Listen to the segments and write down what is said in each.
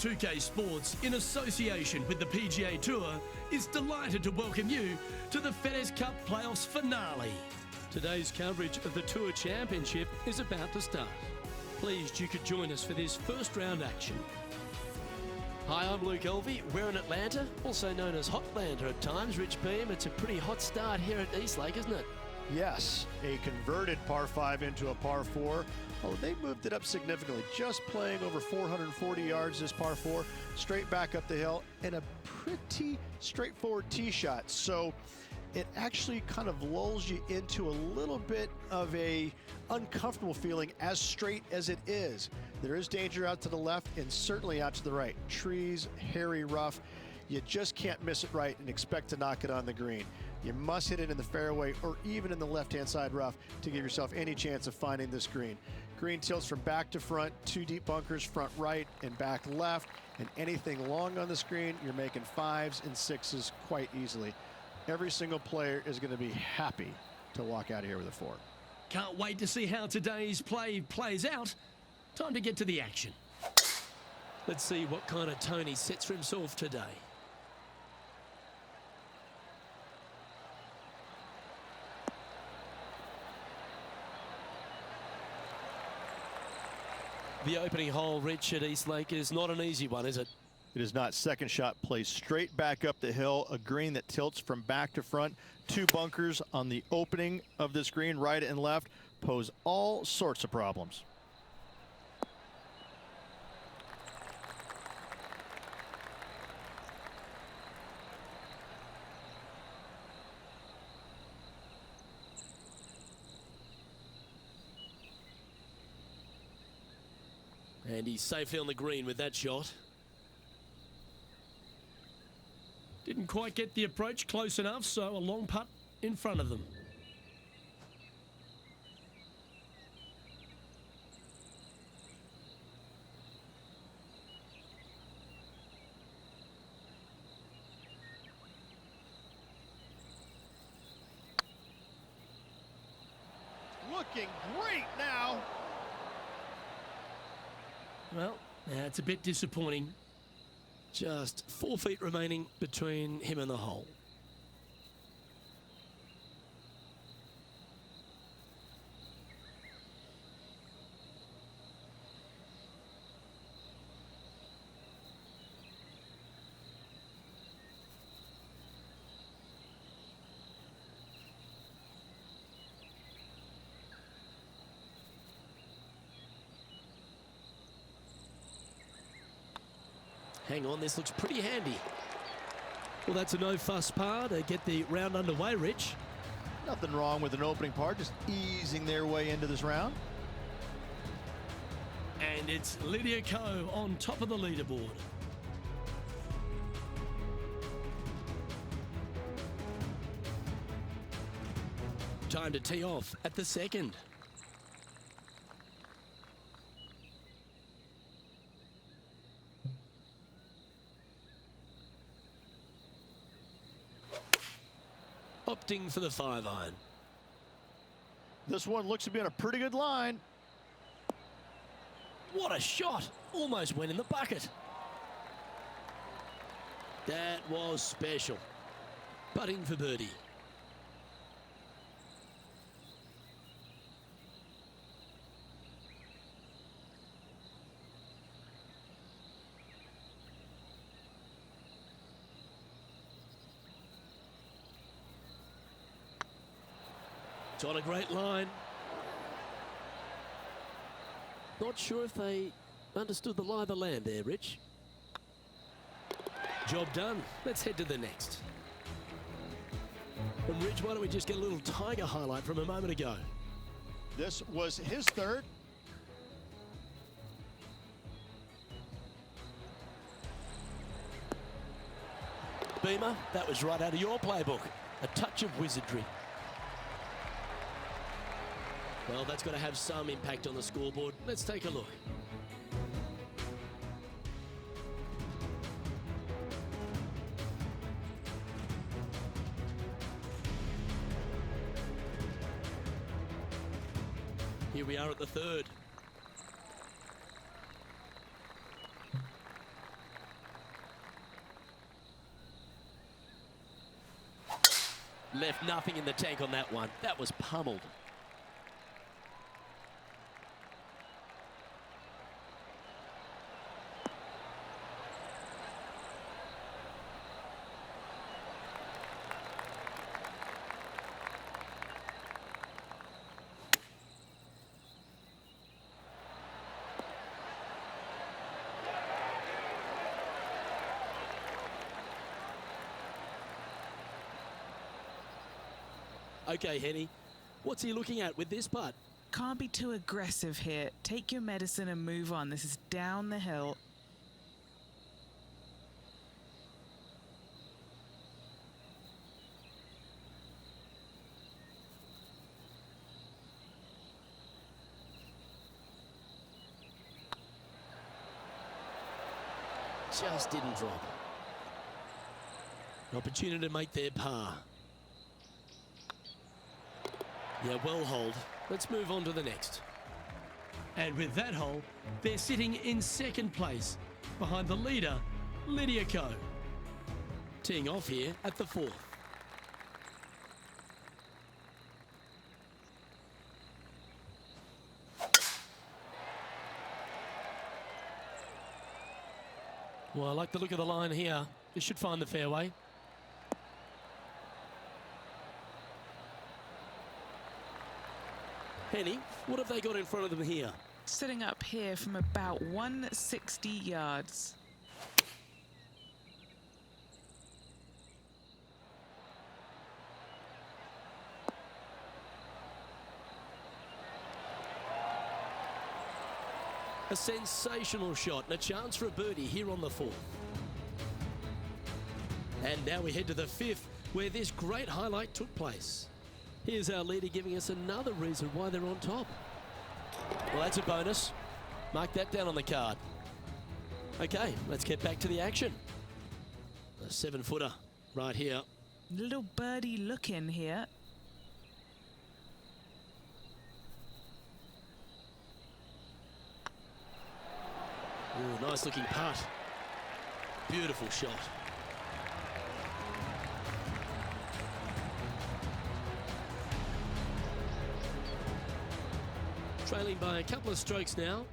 2K Sports, in association with the PGA Tour, is delighted to welcome you to the FedEx Cup Playoffs finale. Today's coverage of the Tour Championship is about to start. Pleased you could join us for this first round action. Hi, I'm Luke Elvey. We're in Atlanta, also known as Hotlanta at times. Rich Beam, it's a pretty hot start here at Eastlake, isn't it? Yes, a converted par 5 into a par 4. Oh, they moved it up significantly, just playing over 440 yards this par 4, straight back up the hill, and a pretty straightforward tee shot. So it actually kind of lulls you into a little bit of a uncomfortable feeling as straight as it is. There is danger out to the left and certainly out to the right. Trees, hairy rough. You just can't miss it right and expect to knock it on the green. You must hit it in the fairway or even in the left-hand side rough to give yourself any chance of finding this green. Green tilts from back to front, 2 deep bunkers, front right and back left, and anything long on the screen, you're making 5s and 6s quite easily. Every single player is going to be happy to walk out of here with a 4. Can't wait to see how today's play plays out. Time to get to the action. Let's see what kind of tone he sets for himself today. The opening hole, Rich, at Eastlake is not an easy one, is it? It is not. Second shot plays straight back up the hill, a green that tilts from back to front. 2 bunkers on the opening of this green, right and left, pose all sorts of problems. And he's safely on the green with that shot. Didn't quite get the approach close enough, so a long putt in front of them. Looking great now. Well, that's a bit disappointing. Just 4 feet remaining between him and the hole. Hang on, this looks pretty handy. Well, that's a no-fuss par to get the round underway, Rich. Nothing wrong with an opening par, just easing their way into this round. And it's Lydia Ko on top of the leaderboard. Time to tee off at the second. Opting for the 5-iron. This one looks to be on a pretty good line. What a shot! Almost went in the bucket. That was special. Putting for birdie. It's on a great line. Not sure if they understood the lie of the land there, Rich. Job done. Let's head to the next. And Rich, why don't we just get a little Tiger highlight from a moment ago? This was his third. Beamer, that was right out of your playbook. A touch of wizardry. Well, that's got to have some impact on the scoreboard. Let's take a look. Here we are at the third. Left nothing in the tank on that one. That was pummeled. Okay, Henny, what's he looking at with this putt? Can't be too aggressive here. Take your medicine and move on. This is down the hill. Just didn't drop. An opportunity to make their par. Yeah, well holed. Let's move on to the next. And with that hole, they're sitting in second place behind the leader, Lydia Ko. Teeing off here at the 4th. Well, I like the look of the line here. This should find the fairway. Henny, what have they got in front of them here? Sitting up here from about 160 yards. A sensational shot and a chance for a birdie here on the 4th. And now we head to the 5th, where this great highlight took place. Here's our leader giving us another reason why they're on top. Well, that's a bonus. Mark that down on the card. Okay, let's get back to the action. A 7-footer right here. Little birdie look in here. Ooh, nice looking putt. Beautiful shot. Trailing by a couple of strokes now.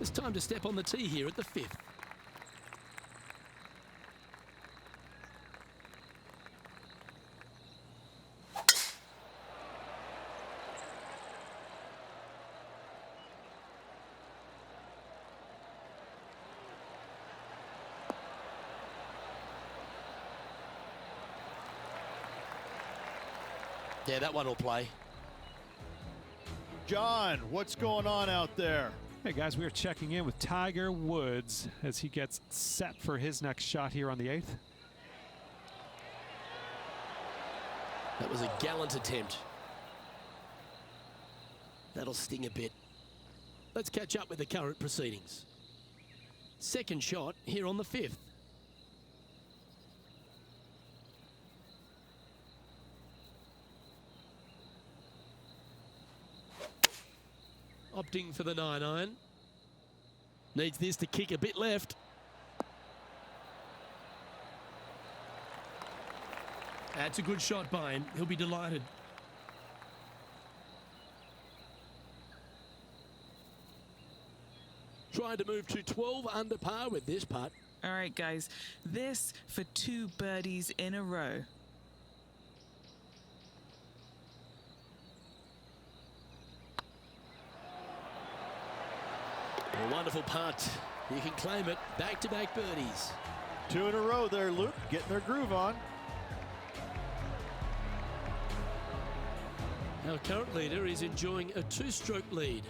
It's time to step on the tee here at the 5th. Yeah, that one will play. John, what's going on out there? Hey guys, we are checking in with Tiger Woods as he gets set for his next shot here on the 8th. That was a gallant attempt. That'll sting a bit. Let's catch up with the current proceedings. Second shot here on the 5th. Opting for the 9-iron. Needs this to kick a bit left. That's a good shot by him. He'll be delighted. Trying to move to 12 under par with this putt. All right, guys. This for 2 birdies in a row. A wonderful putt. You can claim it. Back-to-back birdies. 2 in a row there, Luke, getting their groove on. Our current leader is enjoying a 2-stroke lead.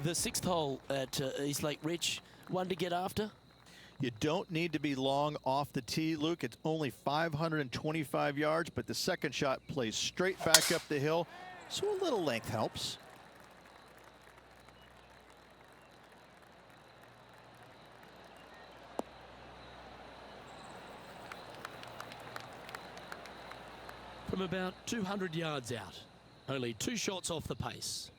The 6th hole at East Lake Rich, one to get after. You don't need to be long off the tee, Luke. It's only 525 yards, but the second shot plays straight back up the hill, so a little length helps. From from about 200 yards out. Only 2 shots off the pace.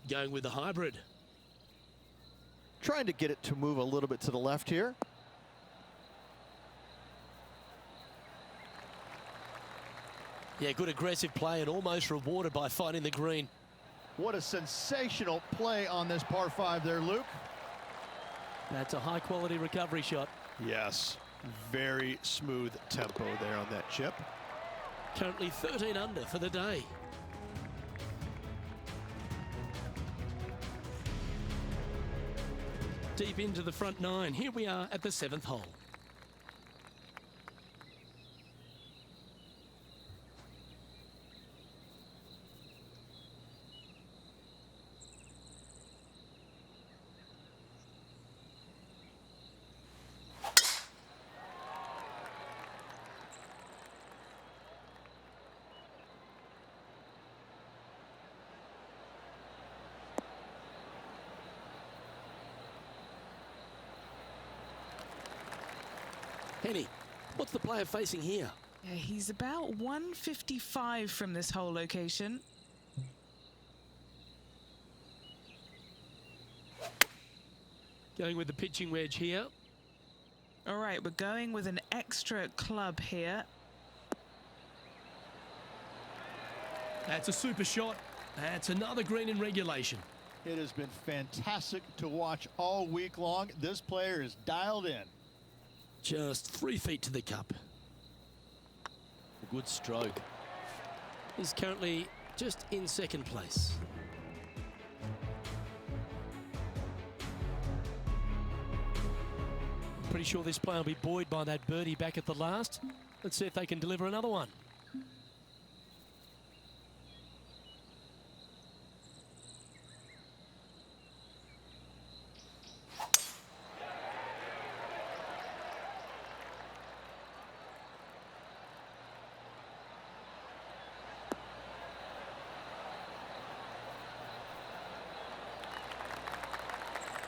Going with the hybrid. Trying to get it to move a little bit to the left here. Yeah, good aggressive play and almost rewarded by finding the green. What a sensational play on this par 5 there, Luke. That's a high-quality recovery shot. Yes, very smooth tempo there on that chip. Currently 13 under for the day. Deep into the front 9. Here we are at the 7th hole. Henny, what's the player facing here? Yeah, he's about 155 from this hole location. Going with the pitching wedge here. All right, we're going with an extra club here. That's a super shot. That's another green in regulation. It has been fantastic to watch all week long. This player is dialed in. Just 3 feet to the cup. A good stroke. He's currently just in 2nd place. Pretty sure this player will be buoyed by that birdie back at the last. Let's see if they can deliver another one.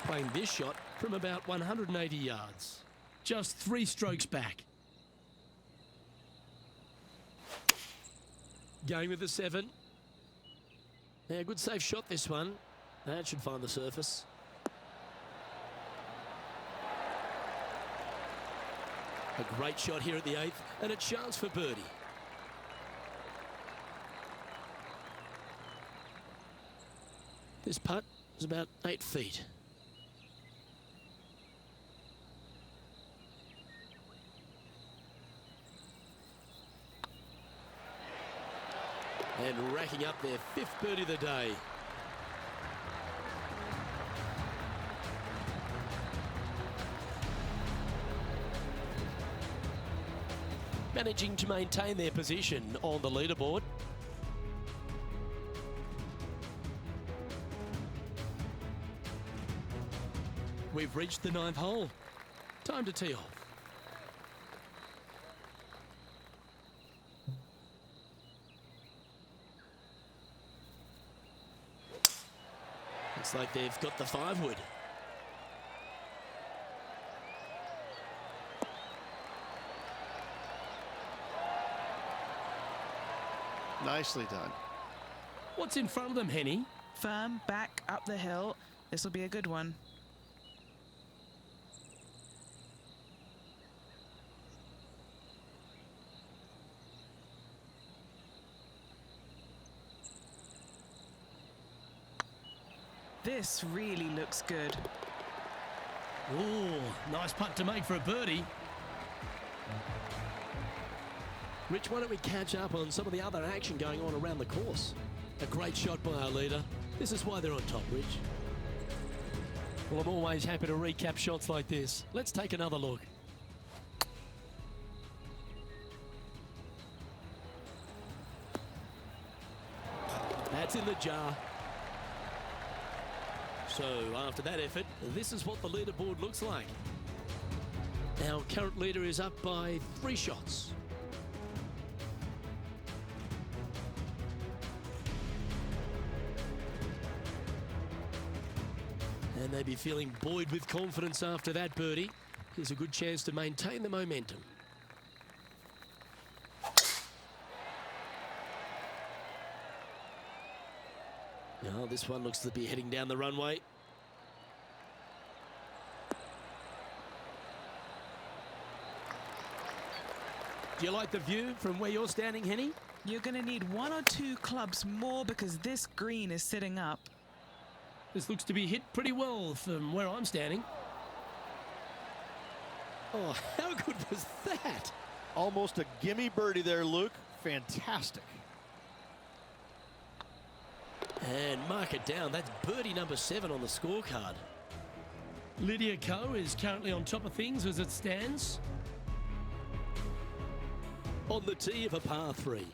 Playing this shot from about 180 yards. Just 3 strokes back. Going with the 7. Yeah, good safe shot this one. That should find the surface. A great shot here at the 8th and a chance for birdie. This putt is about 8 feet. And racking up their 5th birdie of the day. Managing to maintain their position on the leaderboard. We've reached the 9th hole. Time to tee off. Looks like they've got the 5-wood. Nicely done. What's in front of them, Henny? Firm back up the hill. This will be a good one. This really looks good. Oh, nice putt to make for a birdie. Rich, why don't we catch up on some of the other action going on around the course? A great shot by our leader. This is why they're on top, Rich. Well, I'm always happy to recap shots like this. Let's take another look. That's in the jar. So after that effort, this is what the leaderboard looks like. Our current leader is up by 3 shots. And they'd be feeling buoyed with confidence after that birdie. Here's a good chance to maintain the momentum. Oh, this one looks to be heading down the runway. Do you like the view from where you're standing, Henny? You're going to need 1 or 2 clubs more because this green is sitting up. This looks to be hit pretty well from where I'm standing. Oh, how good was that? Almost a gimme birdie there, Luke. Fantastic. And mark it down. That's birdie number 7 on the scorecard. Lydia Ko is currently on top of things as it stands. On the tee of a par 3.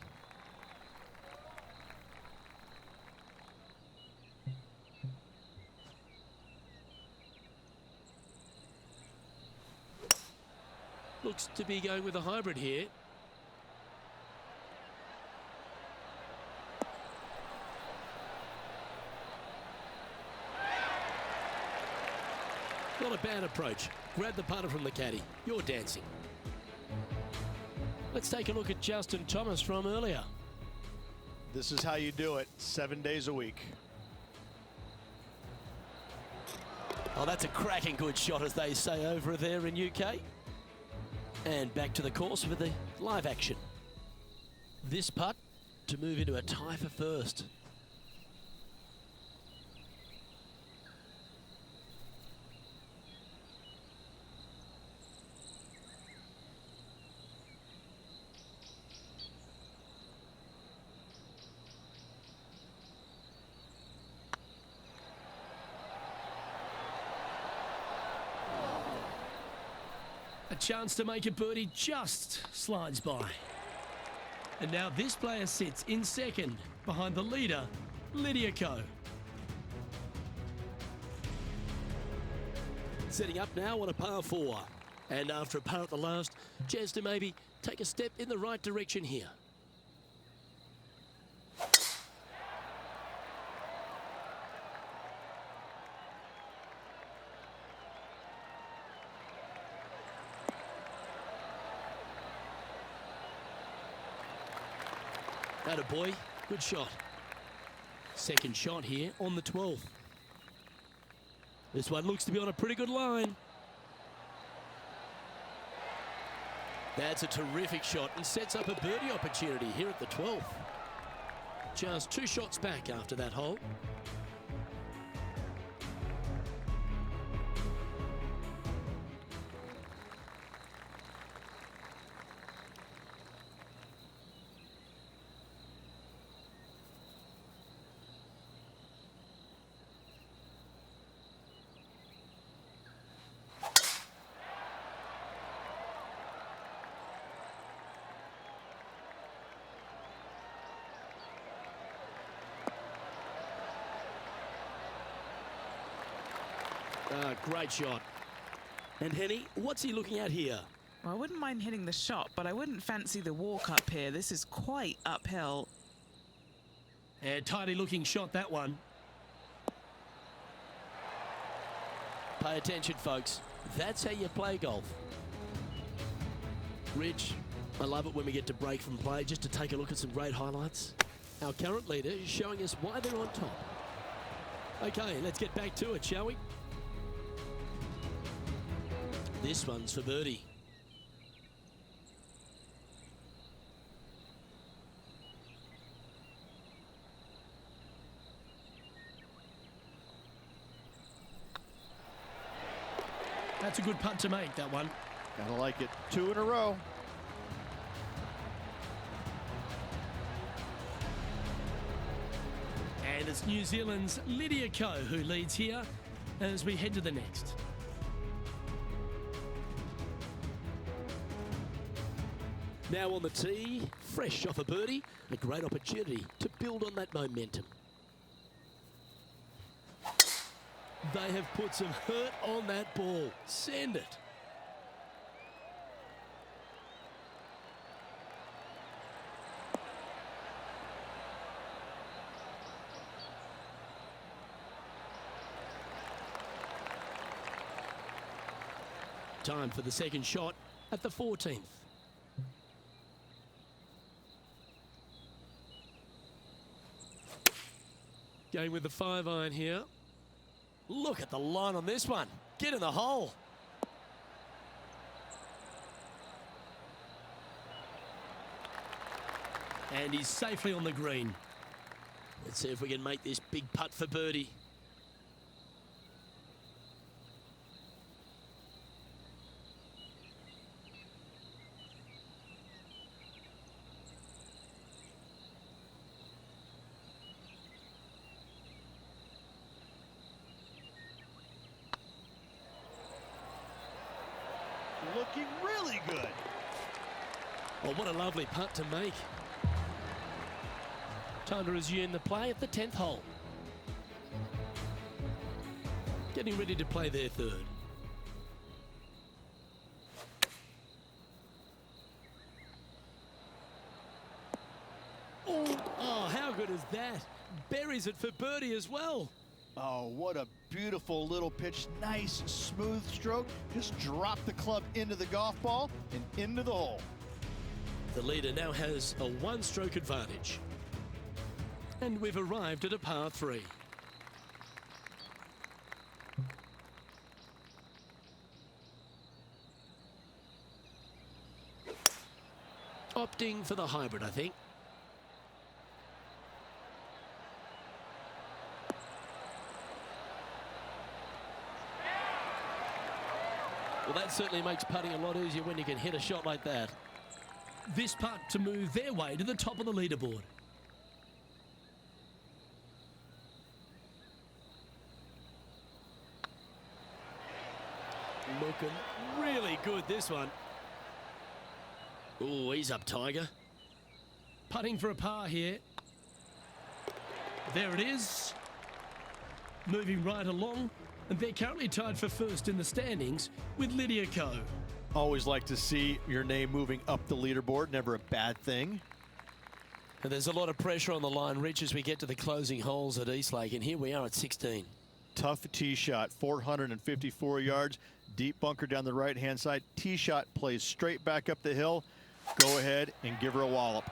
Looks to be going with a hybrid here. Not a bad approach. Grab the putter from the caddy. You're dancing. Let's take a look at Justin Thomas from earlier. This is how you do it 7 days a week. Oh, that's a cracking good shot, as they say over there in UK. And back to the course with the live action. This putt to move into a tie for first. A chance to make a birdie just slides by. And now this player sits in second behind the leader, Lydia Ko. Setting up now on a par 4. And after a par at the last, chance to maybe take a step in the right direction here. Attaboy, good shot. Second shot here on the 12th. This one looks to be on a pretty good line. That's a terrific shot and sets up a birdie opportunity here at the 12th. Just 2 shots back after that hole. Great shot. And Henny, what's he looking at here? Well, I wouldn't mind hitting the shot, but I wouldn't fancy the walk up here. This is quite uphill. And tidy looking shot, that one. Pay attention, folks. That's how you play golf. Rich, I love it when we get to break from play just to take a look at some great highlights. Our current leader is showing us why they're on top. Okay, let's get back to it, shall we? This one's for birdie. That's a good putt to make, that one. Gotta like it. 2 in a row. And it's New Zealand's Lydia Ko who leads here as we head to the next. Now on the tee, fresh off a birdie, a great opportunity to build on that momentum. They have put some hurt on that ball. Send it. Time for the second shot at the 14th. Going with the 5-iron here. Look at the line on this one. Get in the hole. And he's safely on the green. Let's see if we can make this big putt for birdie. Looking really good. Well, what a lovely putt to make. Time to resume the play at the 10th hole. Getting ready to play their third. Oh, how good is that? Buries it for birdie as well. Oh, what a beautiful little pitch. Nice, smooth stroke. Just drop the club into the golf ball and into the hole. The leader now has a one-stroke advantage. And we've arrived at a par 3. Opting for the hybrid, I think. Well, that certainly makes putting a lot easier when you can hit a shot like that. This putt to move their way to the top of the leaderboard. Looking really good, this one. Oh, he's up, Tiger. Putting for a par here. There it is. Moving right along. And they're currently tied for first in the standings with Lydia Ko. Always like to see your name moving up the leaderboard. Never a bad thing. And there's a lot of pressure on the line, Rich, as we get to the closing holes at Eastlake. And here we are at 16. Tough tee shot, 454 yards. Deep bunker down the right-hand side. Tee shot plays straight back up the hill. Go ahead and give her a wallop.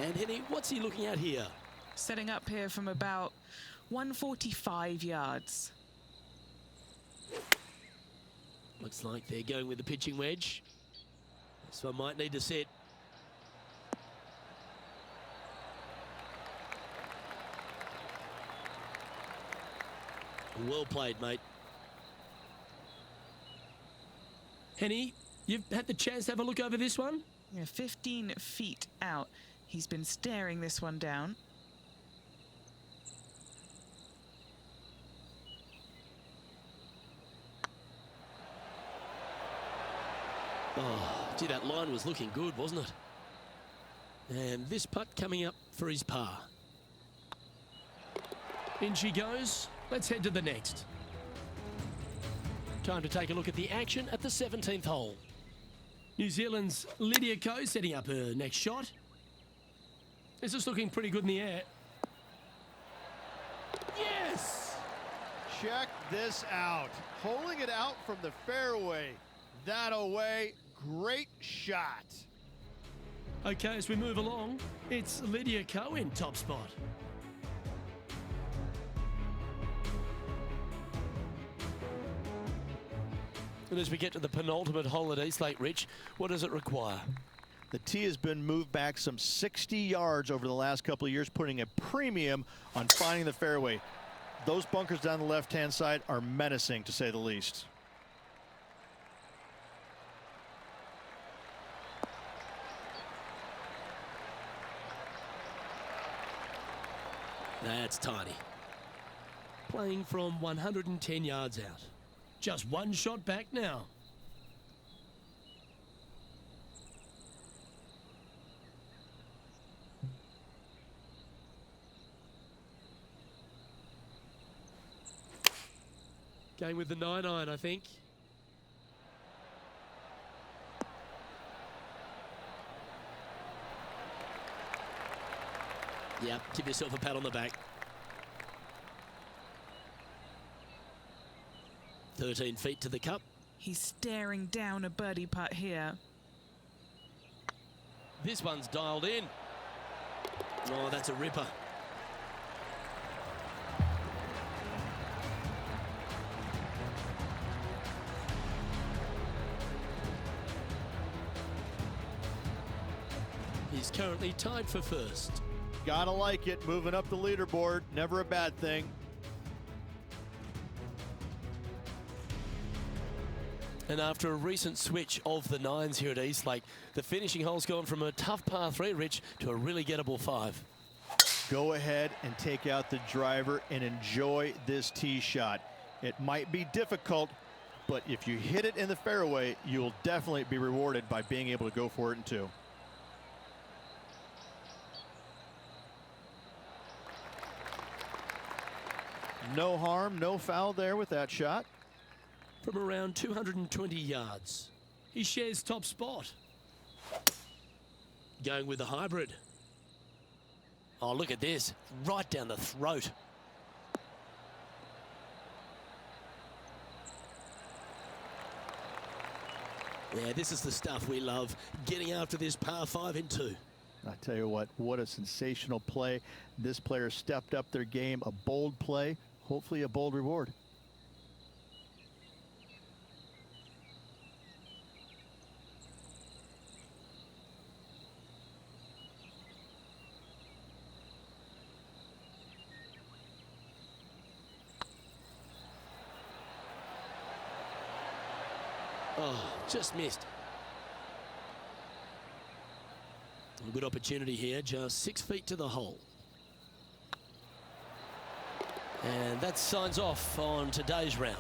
And Henny, what's he looking at here? Setting up here from about 145 yards. Looks like they're going with the pitching wedge. This one might need to set. Well played, mate. Henny, you've had the chance to have a look over this one? Yeah, 15 feet out. He's been staring this one down. Oh, gee, that line was looking good, wasn't it? And this putt coming up for his par. In she goes. Let's head to the next. Time to take a look at the action at the 17th hole. New Zealand's Lydia Ko setting up her next shot. This is looking pretty good in the air. Yes! Check this out. Holding it out from the fairway. That away. Great shot. Okay, as we move along, it's Lydia Ko in top spot. And as we get to the penultimate hole at Eastlake, Rich, what does it require? The tee has been moved back some 60 yards over the last couple of years, putting a premium on finding the fairway. Those bunkers down the left-hand side are menacing, to say the least. That's tiny. Playing from 110 yards out. Just one shot back now. Going with the 9-iron, I think. Yeah, give yourself a pat on the back. 13 feet to the cup. He's staring down a birdie putt here. This one's dialed in. Oh, that's a ripper. He's currently tied for first. Gotta like it, moving up the leaderboard, never a bad thing. And after a recent switch of the 9s here at Eastlake, the finishing hole's gone from a tough par 3, Rich, to a really gettable 5. Go ahead and take out the driver and enjoy this tee shot. It might be difficult, but if you hit it in the fairway, you'll definitely be rewarded by being able to go for it in 2. No harm, no foul there with that shot. From around 220 yards, he shares top spot. Going with the hybrid. Oh, look at this, right down the throat. Yeah, this is the stuff we love, getting after this par 5 in 2. I tell you what a sensational play. This player stepped up their game, a bold play, hopefully a bold reward. Oh, just missed. A good opportunity here, just 6 feet to the hole. And that signs off on today's round.